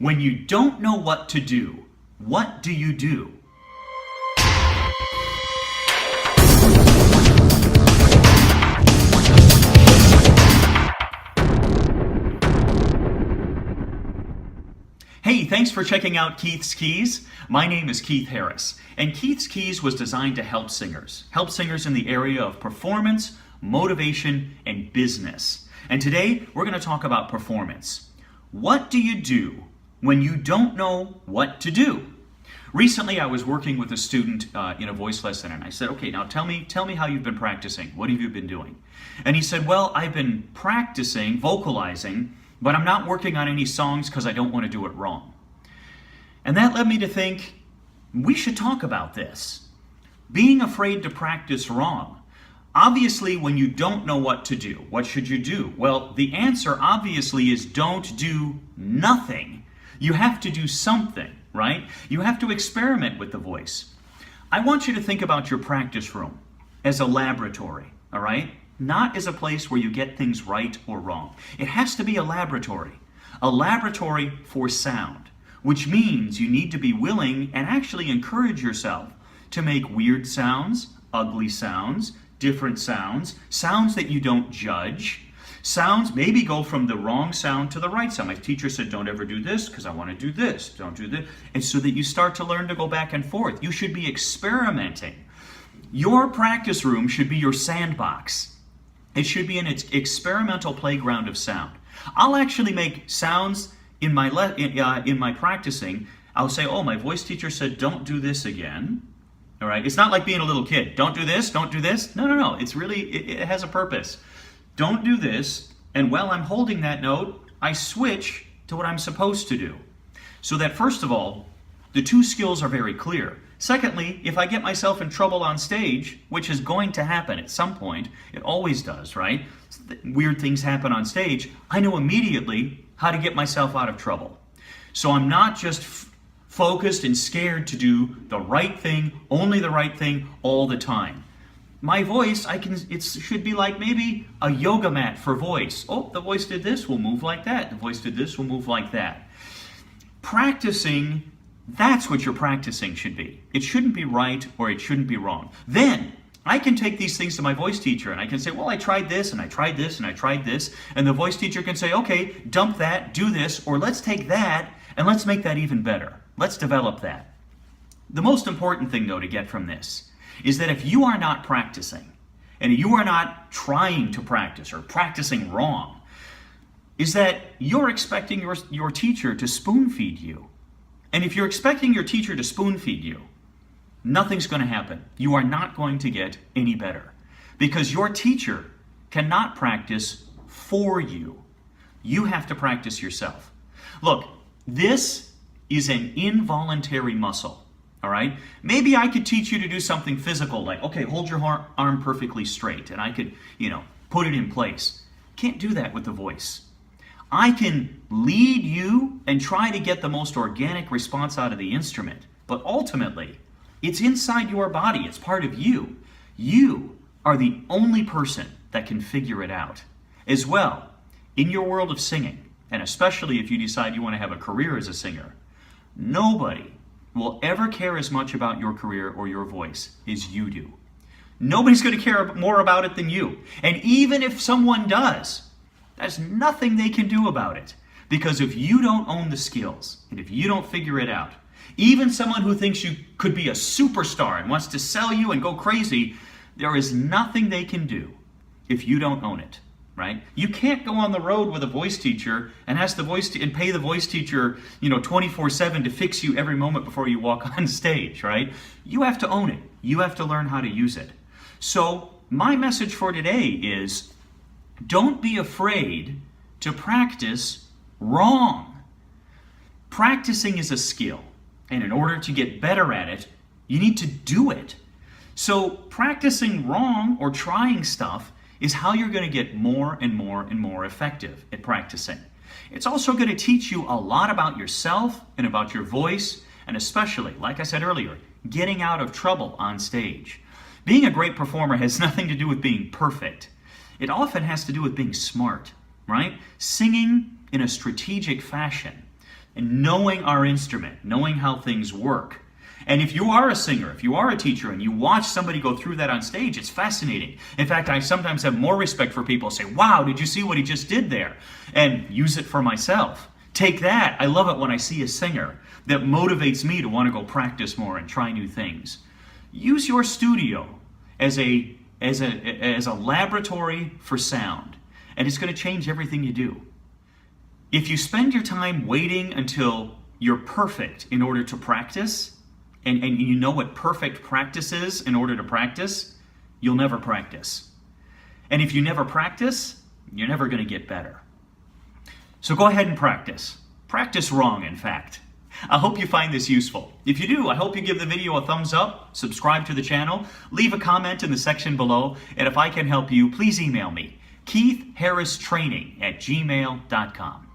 When you don't know what to do, what do you do? Hey, thanks for checking out Keith's Keys. My name is Keith Harris, and Keith's Keys was designed to help singers in the area of performance, motivation, and business. And today, we're going to talk about performance. What do you do when you don't know what to do? Recently, I was working with a student in a voice lesson, and I said, okay, now tell me how you've been practicing. What have you been doing? And he said, well, I've been practicing, vocalizing, but I'm not working on any songs because I don't want to do it wrong. And that led me to think, we should talk about this. Being afraid to practice wrong. Obviously, when you don't know what to do, what should you do? Well, the answer obviously is don't do nothing. You have to do something, right? You have to experiment with the voice. I want you to think about your practice room as a laboratory, all right? Not as a place where you get things right or wrong. It has to be a laboratory for sound, which means you need to be willing and actually encourage yourself to make weird sounds, ugly sounds, different sounds, sounds that you don't judge, sounds maybe go from the wrong sound to the right sound. My teacher said, don't ever do this because I want to do this, don't do this. And so that you start to learn to go back and forth. You should be experimenting. Your practice room should be your sandbox. It should be an experimental playground of sound. I'll actually make sounds in my practicing. I'll say, oh, my voice teacher said, don't do this again. All right. It's not like being a little kid. Don't do this. Don't do this. No. It's really, it has a purpose. Don't do this. And while I'm holding that note, I switch to what I'm supposed to do. So that first of all, the two skills are very clear. Secondly, if I get myself in trouble on stage, which is going to happen at some point, it always does, right? Weird things happen on stage, I know immediately how to get myself out of trouble. So I'm not just focused and scared to do the right thing, only the right thing, all the time. My voice, it should be like maybe a yoga mat for voice. Oh, the voice did this, we'll move like that. The voice did this, we'll move like that. Practicing, that's what your practicing should be. It shouldn't be right or it shouldn't be wrong. Then I can take these things to my voice teacher and I can say, well, I tried this and I tried this and I tried this. And the voice teacher can say, okay, dump that, do this, or let's take that and let's make that even better. Let's develop that. The most important thing, though, to get from this is that if you are not practicing and you are not trying to practice or practicing wrong, is that you're expecting your teacher to spoon feed you. And if you're expecting your teacher to spoon feed you, nothing's going to happen. You are not going to get any better because your teacher cannot practice for you. You have to practice yourself. Look, this is an involuntary muscle, all right? Maybe I could teach you to do something physical like, okay, hold your arm perfectly straight and I could, put it in place. Can't do that with the voice. I can lead you and try to get the most organic response out of the instrument, but ultimately, it's inside your body. It's part of you. You are the only person that can figure it out. As well, in your world of singing, and especially if you decide you want to have a career as a singer, nobody will ever care as much about your career or your voice as you do. Nobody's going to care more about it than you. And even if someone does, there's nothing they can do about it. Because if you don't own the skills, and if you don't figure it out, even someone who thinks you could be a superstar and wants to sell you and go crazy, there is nothing they can do if you don't own it, right? You can't go on the road with a voice teacher and ask the and pay the voice teacher, 24/7 to fix you every moment before you walk on stage, right? You have to own it. You have to learn how to use it. So my message for today is, don't be afraid to practice wrong. Practicing is a skill, and in order to get better at it, you need to do it. So practicing wrong or trying stuff is how you're going to get more and more and more effective at practicing. It's also going to teach you a lot about yourself and about your voice, and especially, like I said earlier, getting out of trouble on stage. Being a great performer has nothing to do with being perfect. It often has to do with being smart, right? Singing in a strategic fashion. and knowing our instrument, knowing how things work. And if you are a singer, if you are a teacher, and you watch somebody go through that on stage, it's fascinating. In fact, I sometimes have more respect for people who say, wow, did you see what he just did there? And use it for myself. Take that. I love it when I see a singer that motivates me to want to go practice more and try new things. Use your studio as a laboratory for sound, and it's going to change everything you do. If you spend your time waiting until you're perfect in order to practice, and you know what perfect practice is in order to practice, you'll never practice. And if you never practice, you're never going to get better. So go ahead and practice. Practice wrong, in fact. I hope you find this useful. If you do, I hope you give the video a thumbs up, subscribe to the channel, leave a comment in the section below, and if I can help you, please email me, KeithHarrisTraining@gmail.com.